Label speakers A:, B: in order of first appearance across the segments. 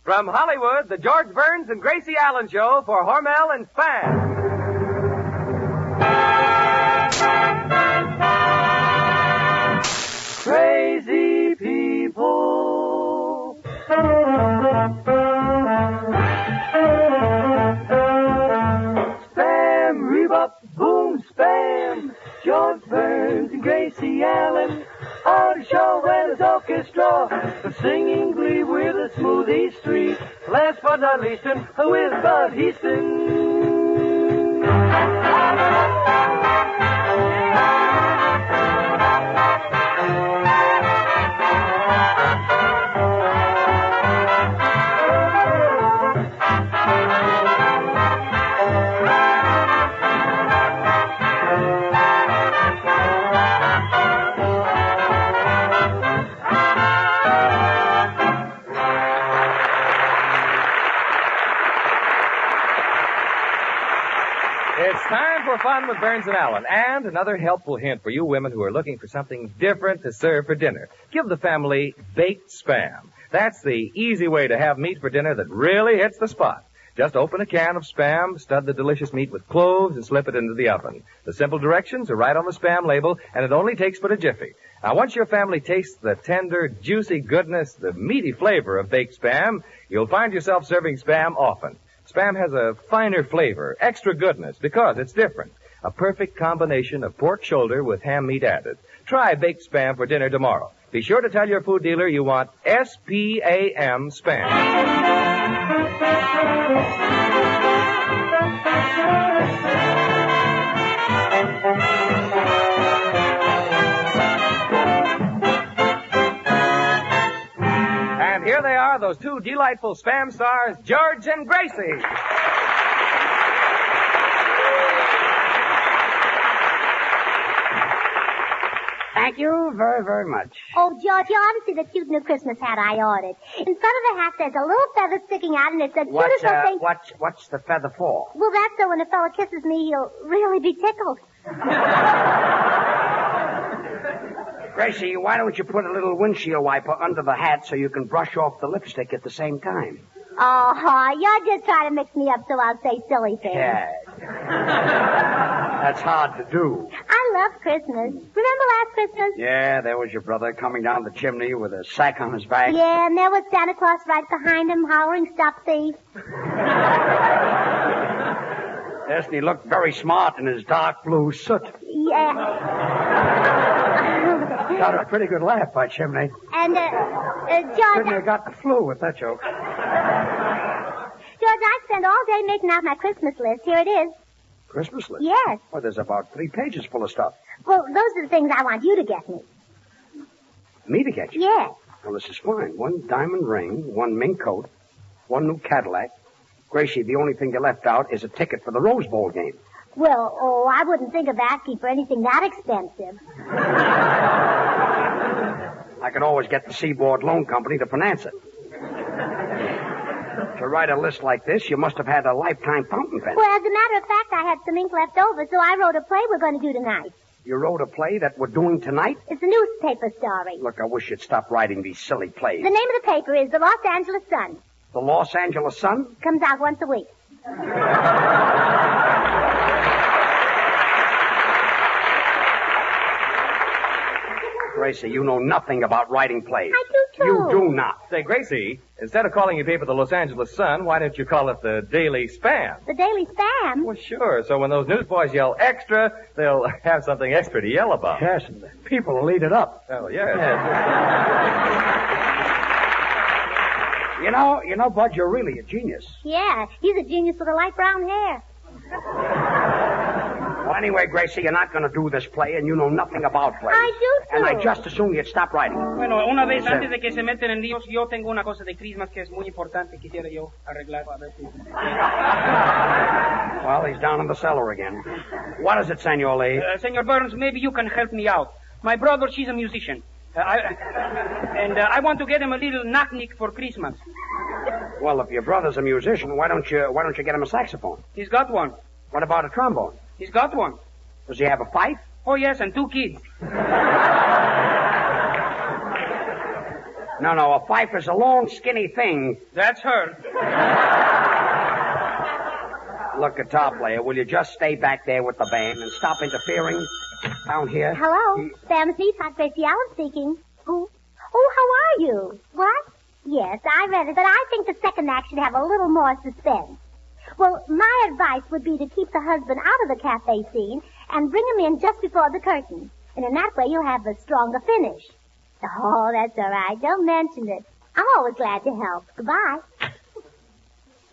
A: From Hollywood, the George Burns and Gracie Allen Show for Hormel and Spam. Crazy people. Spam, rebop, boom, spam. George Burns and Gracie Allen on a show where there's orchestra, singing glee with a smooth East Street. Last but not least, with Bud Heaston. It's time for fun with Burns and Allen, and another helpful hint for you women who are looking for something different to serve for dinner. Give the family baked Spam. That's the easy way to have meat for dinner that really hits the spot. Just open a can of Spam, stud the delicious meat with cloves, and slip it into the oven. The simple directions are right on the Spam label, and it only takes but a jiffy. Now, once your family tastes the tender, juicy goodness, the meaty flavor of baked Spam, you'll find yourself serving Spam often. Spam has a finer flavor, extra goodness, because it's different. A perfect combination of pork shoulder with ham meat added. Try baked Spam for dinner tomorrow. Be sure to tell your food dealer you want S-P-A-M Spam. And here they are, those two delightful Spam stars, George and Gracie.
B: Thank you very, very much.
C: Oh, George, you ought to see the cute new Christmas hat I ordered. In front of the hat, there's a little feather sticking out, and it's a beautiful thing.
B: What's the feather for?
C: Well, that's so when a fellow kisses me, he'll really be tickled.
B: Gracie, why don't you put a little windshield wiper under the hat so you can brush off the lipstick at the same time?
C: Oh, you're just trying to mix me up so I'll say silly things.
B: Yeah. That's hard to do.
C: I love Christmas. Remember last Christmas?
B: Yeah, there was your brother coming down the chimney with a sack on his back.
C: Yeah, and there was Santa Claus right behind him, hollering, "Stop thief."
B: Yes, and he looked very smart in his dark blue suit.
C: Yeah.
B: Got a pretty good laugh by chimney.
C: And, George...
B: Couldn't have got the flu with that joke.
C: George, I spent all day making out my Christmas list. Here it is.
B: Christmas list?
C: Yes.
B: Well, there's about 3 pages full of stuff.
C: Well, those are the things I want you to get me.
B: Me to get you?
C: Yes.
B: Well, this is fine. 1 diamond ring, 1 mink coat, 1 new Cadillac. Gracie, the only thing you left out is a ticket for the Rose Bowl game.
C: Well, I wouldn't think of asking for anything that expensive.
B: I could always get the Seaboard Loan Company to finance it. To write a list like this, you must have had a lifetime fountain pen.
C: Well, as a matter of fact, I had some ink left over, so I wrote a play we're going to do tonight.
B: You wrote a play that we're doing tonight?
C: It's a newspaper story.
B: Look, I wish you'd stop writing these silly plays.
C: The name of the paper is the Los Angeles Sun.
B: The Los Angeles Sun?
C: Comes out once a week.
B: Gracie, you know nothing about writing plays.
C: I do, too.
B: You do not.
A: Say, Gracie, instead of calling your paper the Los Angeles Sun, why don't you call it the Daily Spam?
C: The Daily Spam?
A: Well, sure. So when those newsboys yell extra, they'll have something extra to yell about.
B: Yes, and the people will eat it up.
A: Oh, yes.
B: You know, Bud, you're really a genius.
C: Yeah, he's a genius with the light brown hair.
B: Well, anyway, Gracie, you're not going to do this play, and you know nothing about plays.
C: I do, too.
B: And I just assume you'd stop writing.
D: Bueno, una vez antes de que se meten en líos, yo tengo una cosa de Christmas que es muy importante. Quisiera yo arreglar. A ver si...
B: Well, he's down in the cellar again. What is it, Senor Lee?
D: Senor Burns, maybe you can help me out. My brother, she's a musician. I want to get him a little knock-knick for Christmas.
B: Well, if your brother's a musician, why don't you get him a saxophone?
D: He's got one.
B: What about a trombone?
D: He's got one.
B: Does he have a fife?
D: Oh, yes, and 2 kids.
B: No, a fifer's a long, skinny thing.
D: That's her.
B: Look, guitar player, will you just stay back there with the band and stop interfering down here?
C: Hello. Sam's Hot Gracie Allen speaking. Who? Oh, how are you? What? Yes, I read it, but I think the second act should have a little more suspense. Well, my advice would be to keep the husband out of the cafe scene and bring him in just before the curtain. And in that way, you'll have a stronger finish. Oh, that's all right. Don't mention it. I'm always glad to help. Goodbye.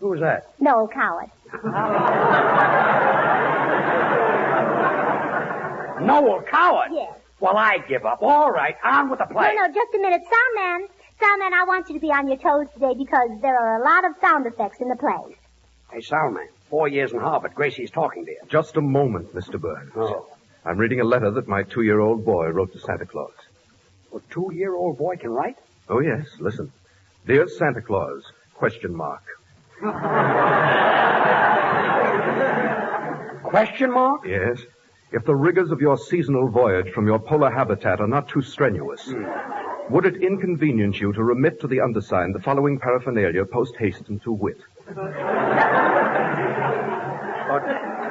B: Who was that?
C: Noel Coward.
B: Noel Coward?
C: Yes.
B: Well, I give up. All right, on with the play.
C: No, just a minute. Soundman, I want you to be on your toes today because there are a lot of sound effects in the play.
B: Hey, Soundman, 4 years in Harvard. Gracie's talking to you.
E: Just a moment, Mr. Burns.
B: Oh.
E: I'm reading a letter that my 2-year-old boy wrote to Santa Claus.
B: A 2-year-old boy can write?
E: Oh, yes, listen. Dear Santa Claus, ?
B: Question mark?
E: Yes. If the rigors of your seasonal voyage from your polar habitat are not too strenuous, would it inconvenience you to remit to the undersigned the following paraphernalia post haste and to wit?
B: A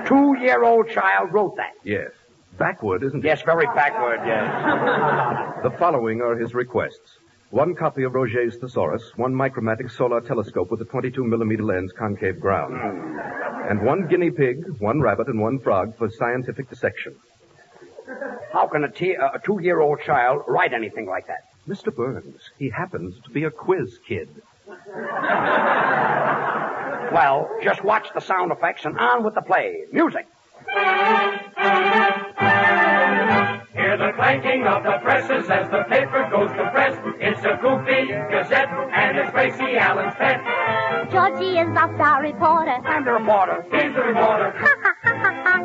B: 2-year-old child wrote that.
E: Yes. Backward, isn't it?
B: Yes, very backward, yes.
E: The following are his requests. 1 copy of Roget's Thesaurus, 1 micromatic solar telescope with a 22-millimeter lens concave ground, and 1 guinea pig, 1 rabbit, and 1 frog for scientific dissection.
B: How can a 2-year-old child write anything like that?
E: Mr. Burns, he happens to be a quiz kid.
B: Well, just watch the sound effects and on with the play. Music.
F: Hear the clanking of the presses as the paper goes to press. It's a goofy gazette, and it's Gracie Allen's pet.
C: Georgie is the star reporter.
B: I'm the reporter.
F: He's the reporter.
C: Ha, ha, ha, ha, ha.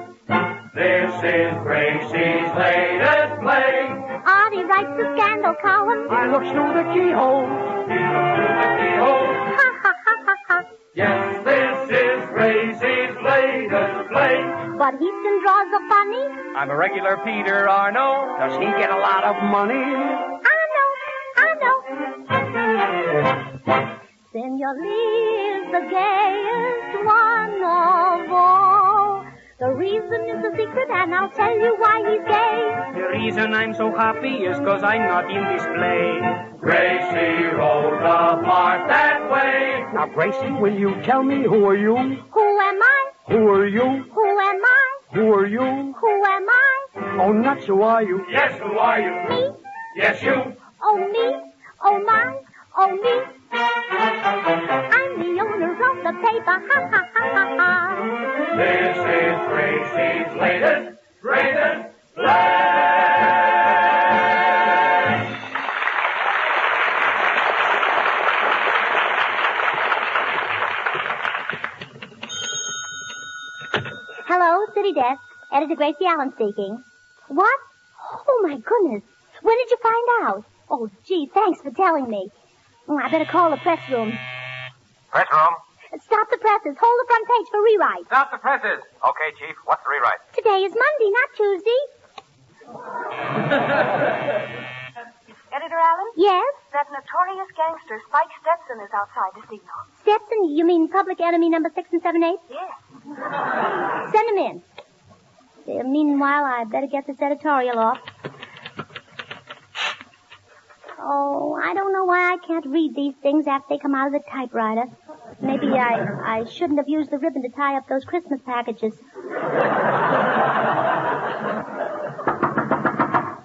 F: This is Gracie's latest play.
C: Artie writes the scandal column.
B: I look through the keyhole.
F: He looks through the keyhole.
C: Ha, ha, ha, ha, ha.
F: Yes, this is Gracie's latest play.
C: But Houston draws the funny.
A: I'm a regular Peter Arno.
B: Does he get a lot of money?
C: I know. Senor Lee is the gayest one of all. The reason is a secret, and I'll tell you why he's gay.
D: The reason I'm so happy is 'cause I'm not in this play.
F: Gracie wrote the part that way.
B: Now, Gracie, will you tell me who are you?
C: Who am I?
B: Who are you?
C: Who am I?
B: Who are you?
C: Who am I?
B: Oh, nuts, who are you?
F: Yes, who are you?
C: Me?
F: Yes, you.
C: Oh, me? Oh, my? Oh, me? I'm the owner of the paper. Ha, ha, ha, ha, ha.
F: This is Gracie's latest, greatest play.
C: Hello, City Desk. Editor Gracie Allen speaking. What? Oh, my goodness. When did you find out? Oh, gee, thanks for telling me. I better call the press room.
G: Press room.
C: Stop the presses. Hold the front page for rewrite.
G: Stop the presses. Okay, Chief. What's the rewrite?
C: Today is Monday, not Tuesday.
H: Editor Allen?
C: Yes?
H: That notorious gangster, Spike Stetson, is outside the signal.
C: Stetson, you mean public enemy number 6 and 7/8?
H: Yes.
C: Send him in. Meanwhile, I better get this editorial off. Oh, I don't know why I can't read these things after they come out of the typewriter. Maybe I shouldn't have used the ribbon to tie up those Christmas packages.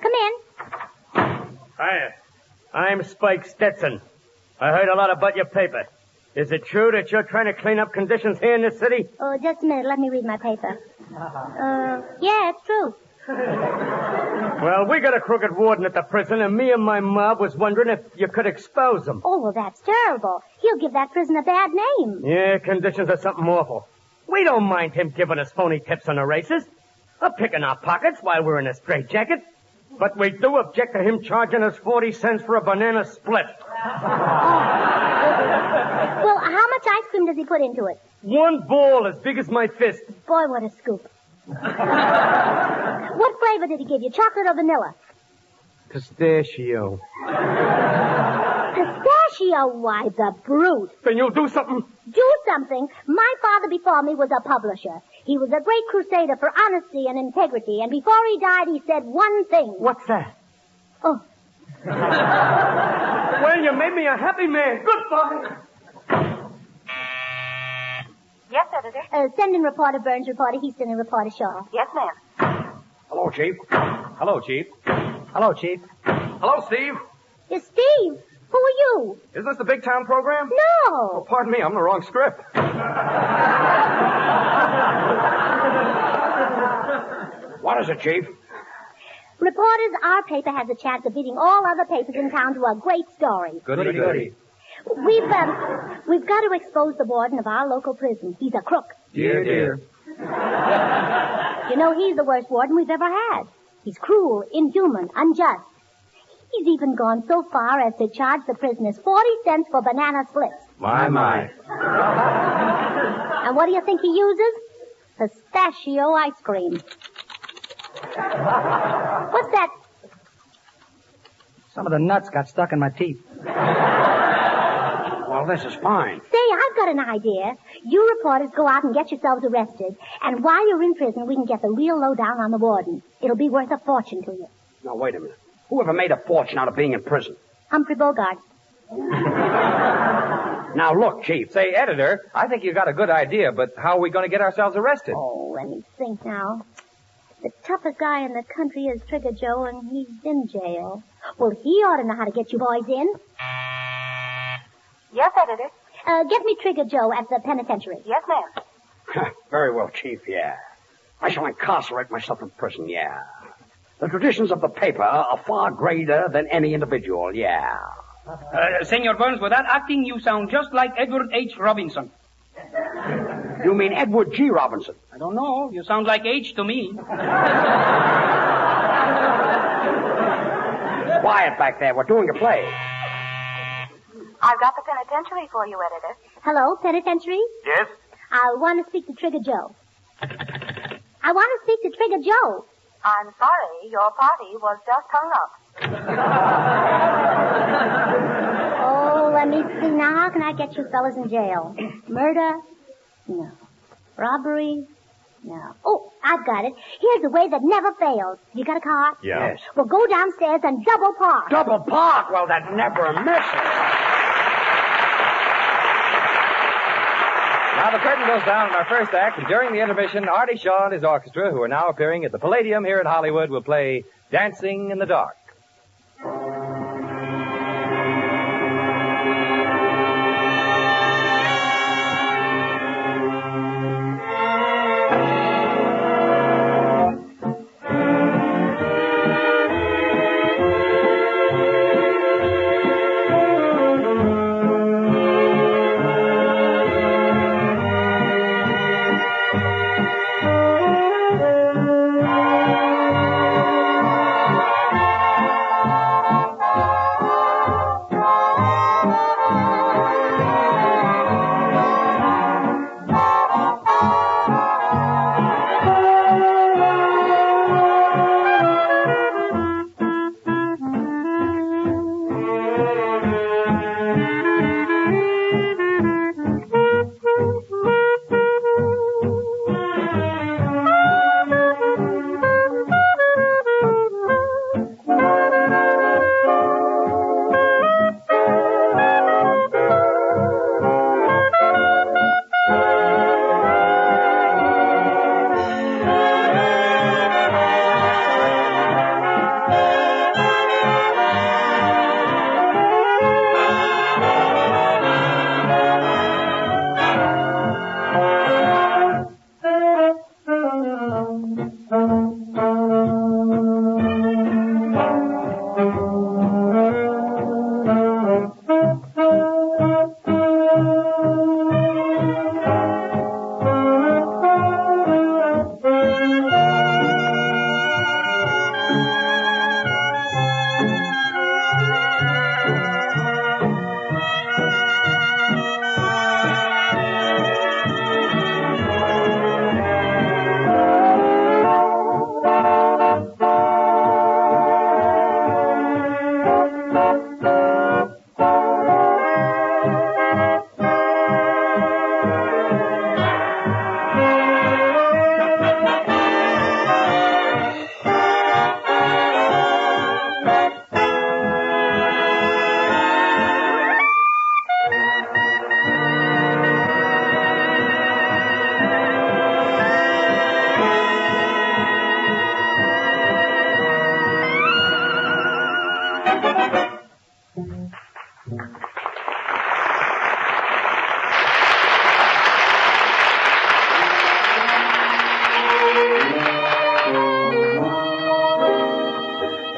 C: Come in.
D: Hiya. I'm Spike Stetson. I heard a lot about your paper. Is it true that you're trying to clean up conditions here in this city?
C: Oh, just a minute. Let me read my paper. Yeah, it's true.
D: Well, we got a crooked warden at the prison, and me and my mob was wondering if you could expose him.
C: Oh, well, that's terrible. He'll give that prison a bad name.
D: Yeah, conditions are something awful. We don't mind him giving us phony tips on the races, or picking our pockets while we're in a straitjacket. But we do object to him charging us 40 cents for a banana split.
C: Well, how much ice cream does he put into it?
D: 1 ball as big as my fist.
C: Boy, what a scoop. What flavor did he give you, chocolate or vanilla?
D: Pistachio.
C: Pistachio, why, the brute.
D: Then you'll do something.
C: Do something. My father before me was a publisher. He was a great crusader for honesty and integrity, and before he died, he said one thing.
D: What's that?
C: Oh.
D: Well, you made me a happy man. Goodbye.
H: Yes, editor.
C: Send in reporter Burns, reporter Houston, and reporter Shaw.
H: Yes, ma'am.
B: Hello, Chief.
A: Hello, Chief.
B: Hello, Chief.
E: Hello, Steve.
C: Steve, who are you?
E: Is this the Big Town program?
C: No.
E: Oh, pardon me, I'm in the wrong script.
B: What is it, Chief?
C: Reporters, our paper has a chance of beating all other papers in town to a great story.
A: Goody.
C: We've got to expose the warden of our local prison. He's a crook.
E: Dear.
C: You know, he's the worst warden we've ever had. He's cruel, inhuman, unjust. He's even gone so far as to charge the prisoners 40 cents for banana splits.
E: My.
C: And what do you think he uses? Pistachio ice cream. What's that?
B: Some of the nuts got stuck in my teeth. Well, this is fine.
C: Say, I've got an idea. You reporters go out and get yourselves arrested. And while you're in prison, we can get the real lowdown on the warden. It'll be worth a fortune to you.
B: Now, wait a minute. Who ever made a fortune out of being in prison?
C: Humphrey Bogart.
B: Now, look, Chief.
A: Say, editor, I think you got a good idea, but how are we going to get ourselves arrested?
C: Oh, let me think now. The toughest guy in the country is Trigger Joe, and he's in jail. Well, he ought to know how to get you boys in.
H: Yes, editor.
C: Get me Trigger Joe at the penitentiary.
H: Yes, ma'am.
B: Very well, Chief, yeah. I shall incarcerate myself in prison, yeah. The traditions of the paper are far greater than any individual, yeah.
I: Senor Burns, without acting, you sound just like Edward H. Robinson.
B: You mean Edward G. Robinson?
I: I don't know. You sound like H to me.
B: Quiet back there. We're doing a play.
H: I've got the penitentiary for you, editor.
C: Hello, penitentiary?
G: Yes?
C: I want to speak to Trigger Joe. I want to speak to Trigger Joe.
H: I'm sorry, your party was just hung up.
C: Oh, let me see. Now, how can I get you fellas in jail? Murder? No. Robbery? No. Oh, I've got it. Here's a way that never fails. You got a car?
E: Yeah.
B: Yes.
C: Well, go downstairs and double park.
B: Double park? Well, that never misses.
A: Now the curtain goes down on our first act, and during the intermission, Artie Shaw and his orchestra, who are now appearing at the Palladium here in Hollywood, will play Dancing in the Dark.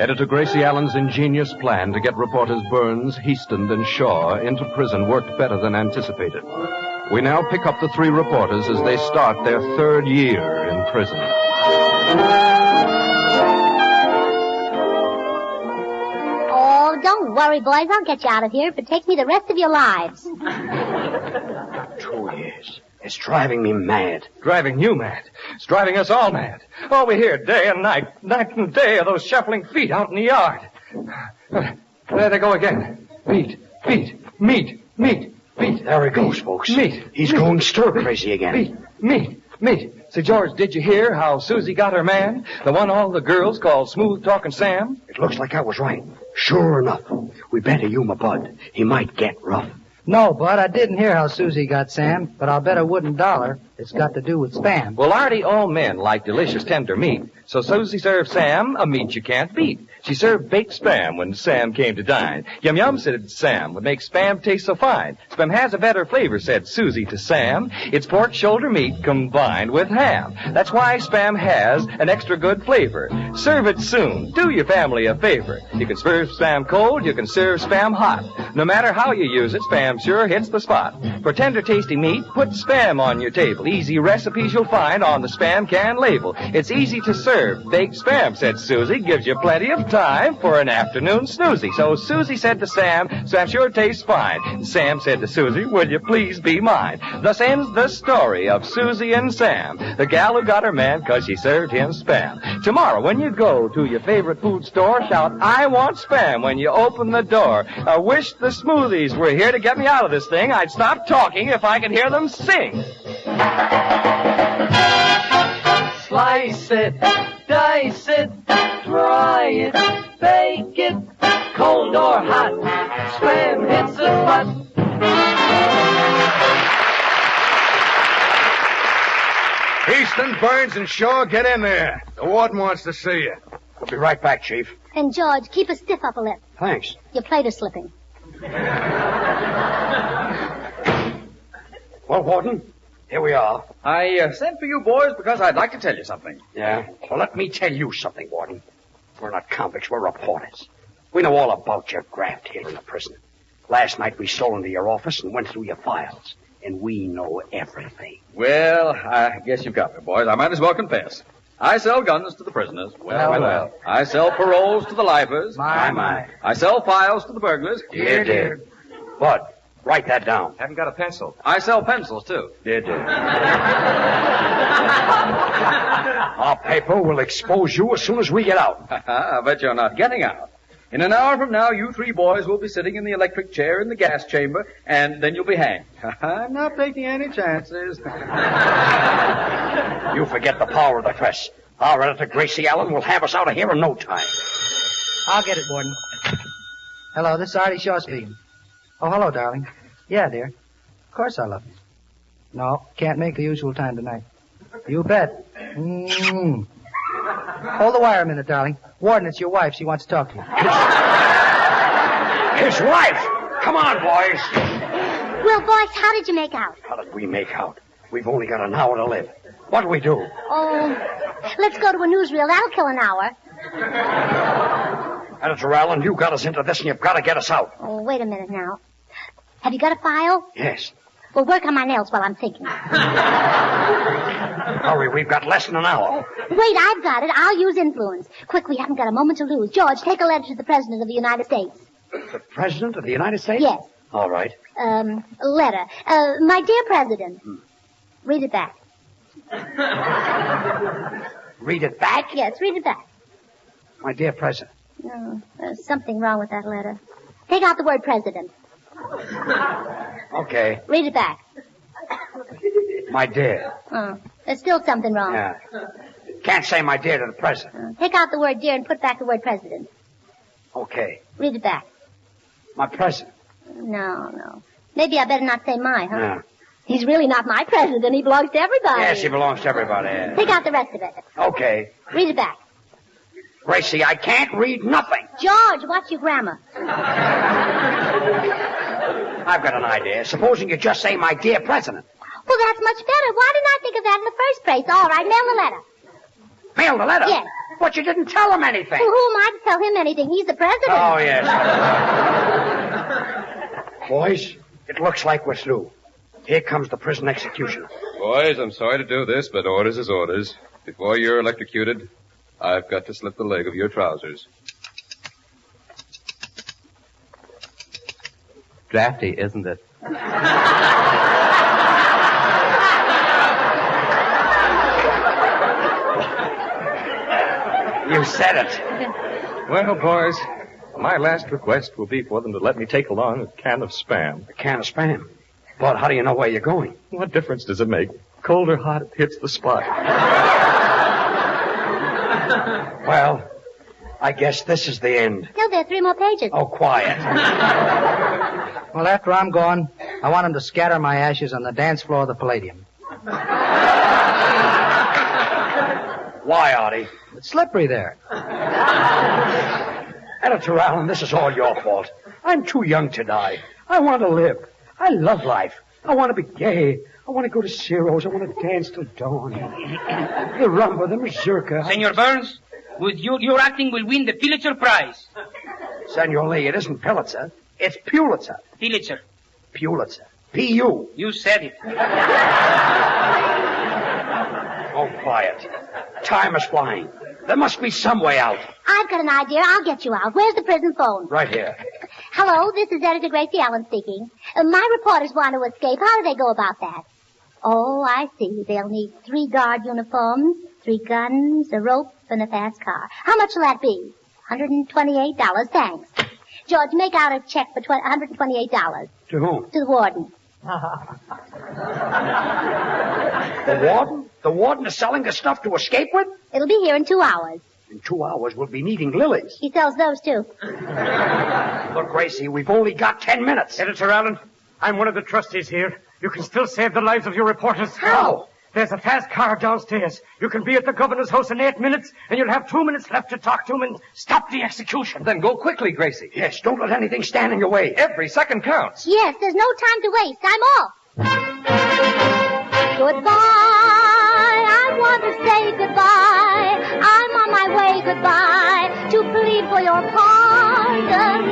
E: Editor Gracie Allen's ingenious plan to get reporters Burns, Heaston, and Shaw into prison worked better than anticipated. We now pick up the three reporters as they start their third year in prison.
C: Oh, don't worry, boys. I'll get you out of here if it takes me the rest of your lives.
B: 2 years. It's driving me mad.
A: Driving you mad. It's driving us all mad. All we hear day and night and day, are those shuffling feet out in the yard. There they go again. Feet, meat, feet.
B: There he goes, folks.
A: Meat.
B: He's going stir crazy again.
A: Meat. Say, George, did you hear how Susie got her man? The one all the girls call Smooth Talking Sam?
B: It looks like I was right. Sure enough. We better humor Bud. He might get rough.
J: No, Bud, I didn't hear how Susie got Sam, but I'll bet a wooden dollar it's got to do with Spam.
A: Well, Artie, all men like delicious tender meat. So Susie served Sam a meat you can't beat. She served baked Spam when Sam came to dine. Yum Yum said Sam would make Spam taste so fine. Spam has a better flavor, said Susie to Sam. It's pork shoulder meat combined with ham. That's why Spam has an extra good flavor. Serve it soon. Do your family a favor. You can serve Spam cold, you can serve Spam hot. No matter how you use it, Spam sure hits the spot. For tender, tasty meat, put Spam on your table. Easy recipes you'll find on the Spam can label. It's easy to serve. Baked Spam, said Susie, gives you plenty of time for an afternoon snoozy. So Susie said to Sam, Spam sure tastes fine. And Sam said to Susie, will you please be mine? Thus ends the story of Susie and Sam, the gal who got her man 'cause she served him Spam. Tomorrow, when you go to your favorite food store, shout, I want Spam when you open the door. I wish the smoothies were here to get me out of this thing. I'd stop talking if I could hear them sing.
K: Slice it, dice it, fry it, bake it, cold or hot, Spam hits the spot.
L: Heaston, Burns, and Shaw, get in there. The warden wants to see you.
B: We'll be right back, Chief.
C: And, George, keep a stiff upper lip.
B: Thanks.
C: Your plate is slipping.
B: Well, Warden, here we are.
M: I sent for you boys because I'd like to tell you something.
B: Yeah? Well, let me tell you something, Warden. We're not convicts, we're reporters. We know all about your graft here in the prison. Last night we stole into your office and went through your files. And we know everything.
M: Well, I guess you've got me, boys. I might as well confess. I sell guns to the prisoners. Well. I sell paroles to the lifers.
J: My.
M: I sell files to the burglars.
B: Dear. Bud, write that down.
A: Haven't got a pencil.
M: I sell pencils, too.
B: Dear. Our paper will expose you as soon as we get out.
M: I bet you're not getting out. In an hour from now, you three boys will be sitting in the electric chair in the gas chamber, and then you'll be hanged. I'm not taking any chances.
B: You forget the power of the press. Our editor, Gracie Allen, will have us out of here in no time.
J: I'll get it, Warden. Hello, this is Artie Shaw speaking. Oh, hello, darling. Yeah, dear. Of course I love you. No, can't make the usual time tonight. You bet. Hold the wire a minute, darling. Warden, it's your wife. She wants to talk to you.
B: His wife! Come on, boys.
C: Well, boys, how did you make out?
B: How did we make out? We've only got an hour to live. What do we do?
C: Oh, let's go to a newsreel. That'll kill an hour.
B: Editor Allen, you got us into this and you've got to get us out.
C: Oh, wait a minute now. Have you got a file?
B: Yes.
C: Well, work on my nails while I'm thinking.
B: Hurry, we've got less than an hour.
C: Wait, I've got it. I'll use influence. Quick, we haven't got a moment to lose. George, take a letter to the President of the United States.
B: The President of the United States?
C: Yes.
B: All right.
C: Letter. My dear President. Read it back.
B: Read it back?
C: Yes, read it back.
B: My dear President.
C: No, there's something wrong with that letter. Take out the word President.
B: Okay.
C: Read it back.
B: My dear.
C: Oh, there's still something wrong.
B: Yeah. Can't say my dear to the President.
C: Take out the word dear and put back the word President.
B: Okay.
C: Read it back.
B: My President.
C: No. Maybe I better not say my, huh?
B: Yeah.
C: He's really not my president. He belongs to everybody.
B: Yes, he belongs to everybody. Yeah.
C: Take out the rest of it.
B: Okay.
C: Read it back.
B: Gracie, I can't read nothing.
C: George, watch your grammar.
B: I've got an idea. Supposing you just say, my dear President.
C: Well, that's much better. Why didn't I think of that in the first place? All right, mail the letter.
B: Mail the letter?
C: Yes.
B: But you didn't tell him anything.
C: Well, who am I to tell him anything? He's the president.
B: Oh, yes. Boys, it looks like we're through. Here comes the prison executioner.
N: Boys, I'm sorry to do this, but orders is orders. Before you're electrocuted, I've got to slip the leg of your trousers.
A: Drafty, isn't it?
B: You said it.
E: Well, boys, my last request will be for them to let me take along a can of Spam.
B: A can of Spam? But how do you know where you're going?
E: What difference does it make? Cold or hot, it hits the spot.
B: Well, I guess this is the end.
C: No, there are 3 more pages.
B: Oh, quiet.
J: Well, after I'm gone, I want him to scatter my ashes on the dance floor of the Palladium.
B: Why, Artie?
J: It's slippery there.
B: Editor Allen, this is all your fault. I'm too young to die. I want to live. I love life. I want to be gay. I want to go to Ciro's. I want to dance till dawn. The rumba, the mazurka.
I: Senor Burns, with your acting will win the Pulitzer Prize.
B: Senor Lee, it isn't Pulitzer. It's Pulitzer.
I: Pulitzer.
B: Pulitzer. P-U.
I: You said it.
B: Oh, quiet. Time is flying. There must be some way out.
C: I've got an idea. I'll get you out. Where's the prison phone?
B: Right here.
C: Hello, this is Editor Gracie Allen speaking. My reporters want to escape. How do they go about that? Oh, I see. They'll need 3 guard uniforms, 3 guns, a rope, and a fast car. How much will that be? $128. Thanks. George, make out a check for $128.
B: To whom?
C: To the warden.
B: The warden? The warden is selling the stuff to escape with?
C: It'll be here in 2 hours.
B: In 2 hours, we'll be needing lilies.
C: He sells those, too.
B: Look, Gracie, we've only got 10 minutes.
D: Editor Allen, I'm one of the trustees here. You can still save the lives of your reporters.
B: How?
D: There's a fast car downstairs. You can be at the governor's house in 8 minutes, and you'll have 2 minutes left to talk to him and stop the execution.
A: Then go quickly, Gracie.
B: Yes, don't let anything stand in your way.
A: Every second counts.
C: Yes, there's no time to waste. I'm off. Goodbye. I want to say goodbye. I'm on my way. Goodbye. To plead for your pardon.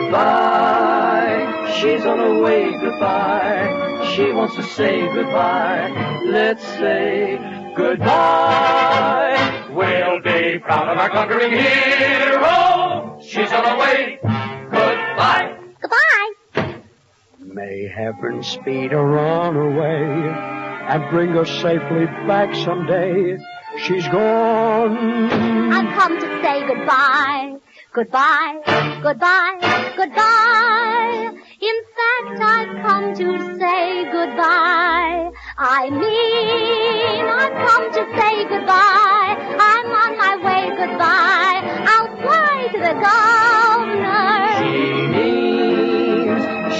K: Goodbye. She's on her way. Goodbye. She wants to say goodbye. Let's say goodbye.
F: We'll be proud of our conquering hero. She's on her way. Goodbye.
C: Goodbye.
B: May heaven speed her on her way and bring her safely back someday. She's gone.
C: I've come to say goodbye. Goodbye. Goodbye. Goodbye. In fact, I've come to say goodbye. I mean, I've come to say goodbye. I'm on my way. Goodbye. I'll fly to the governor.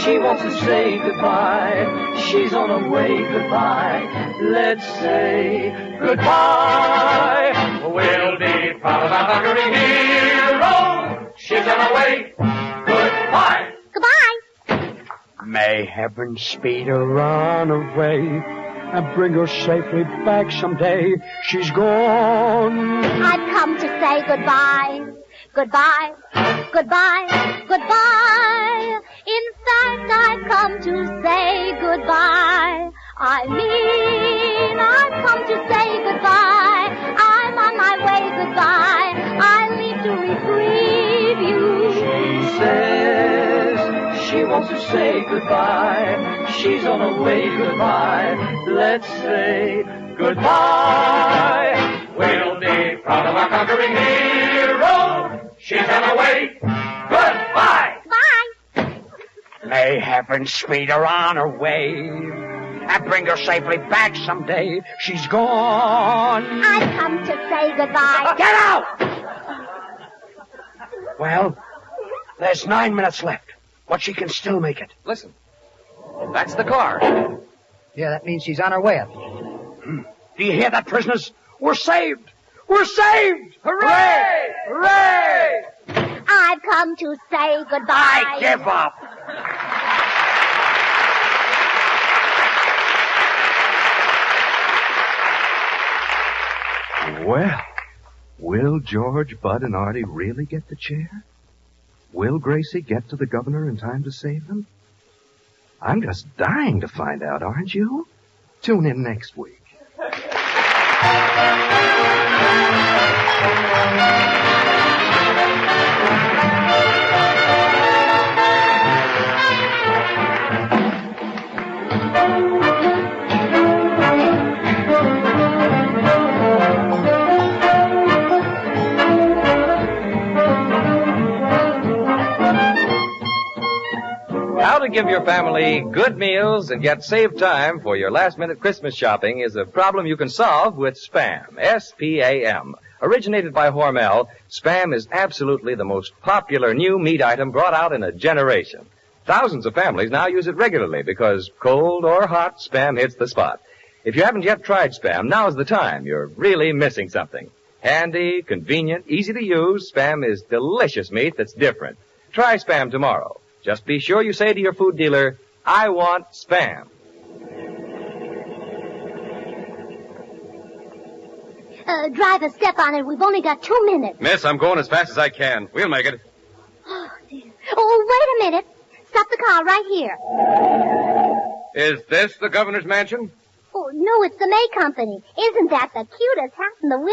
K: She wants to say goodbye. She's on her way. Goodbye. Let's say goodbye.
F: We'll be proud of our conquering hero. She's on her way. Goodbye.
C: Goodbye.
B: May heaven speed her on her way and bring her safely back someday. She's gone.
C: I've come to say goodbye. Goodbye. Goodbye. Goodbye. In fact, I've come to say goodbye. I mean, I've come to say goodbye. I'm on my way. Goodbye. I leave to reprieve you.
K: She says she wants to say goodbye. She's on her way. Goodbye. Let's say goodbye.
F: We'll be proud of our conquering hero. She's on her way. Goodbye.
C: Bye.
B: May heaven speed her on her way and bring her safely back someday. She's gone.
C: I've come to say goodbye.
B: Get out! Well, there's 9 minutes left, but she can still make it.
A: Listen. That's the car.
J: Yeah, that means she's on her way up.
B: Do you hear that, prisoners? We're saved! We're saved!
A: Hooray! Hooray!
C: I've come to say goodbye.
B: I give up.
E: Well, we'll George, Bud, and Artie really get the chair? Will Gracie get to the governor in time to save them? I'm just dying to find out, aren't you? Tune in next week.
A: How to give your family good meals and yet save time for your last-minute Christmas shopping is a problem you can solve with Spam. S-P-A-M. Originated by Hormel, Spam is absolutely the most popular new meat item brought out in a generation. Thousands of families now use it regularly because cold or hot, Spam hits the spot. If you haven't yet tried Spam, now's the time. You're really missing something. Handy, convenient, easy to use, Spam is delicious meat that's different. Try Spam tomorrow. Just be sure you say to your food dealer, I want Spam.
C: Driver, step on it. We've only got 2 minutes.
N: Miss, I'm going as fast as I can. We'll make it.
C: Oh, dear. Oh, wait a minute. Stop the car right here.
N: Is this the governor's mansion?
C: Oh, no, it's the May Company. Isn't that the cutest house in the window?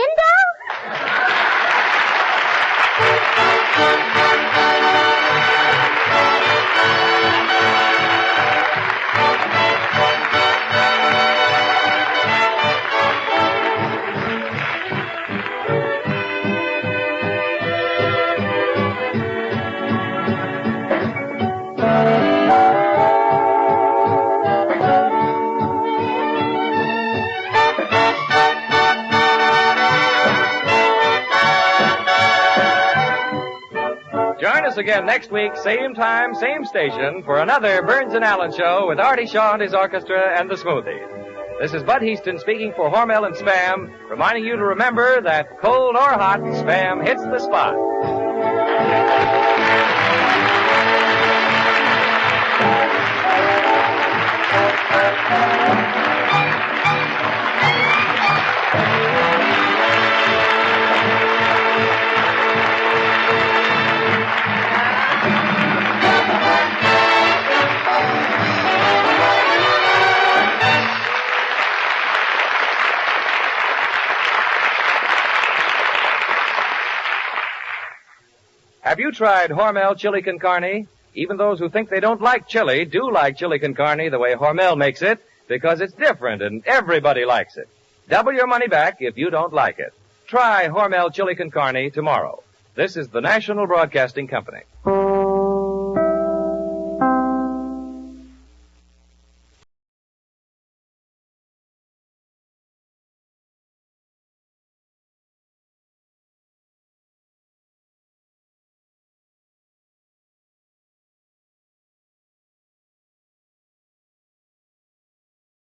A: Join us again next week, same time, same station, for another Burns and Allen show with Artie Shaw and his orchestra and the Smoothies. This is Bud Heaston speaking for Hormel and Spam, reminding you to remember that cold or hot, Spam hits the spot. Have you tried Hormel chili con carne? Even those who think they don't like chili do like chili con carne the way Hormel makes it because it's different and everybody likes it. Double your money back if you don't like it. Try Hormel chili con carne tomorrow. This is the National Broadcasting Company.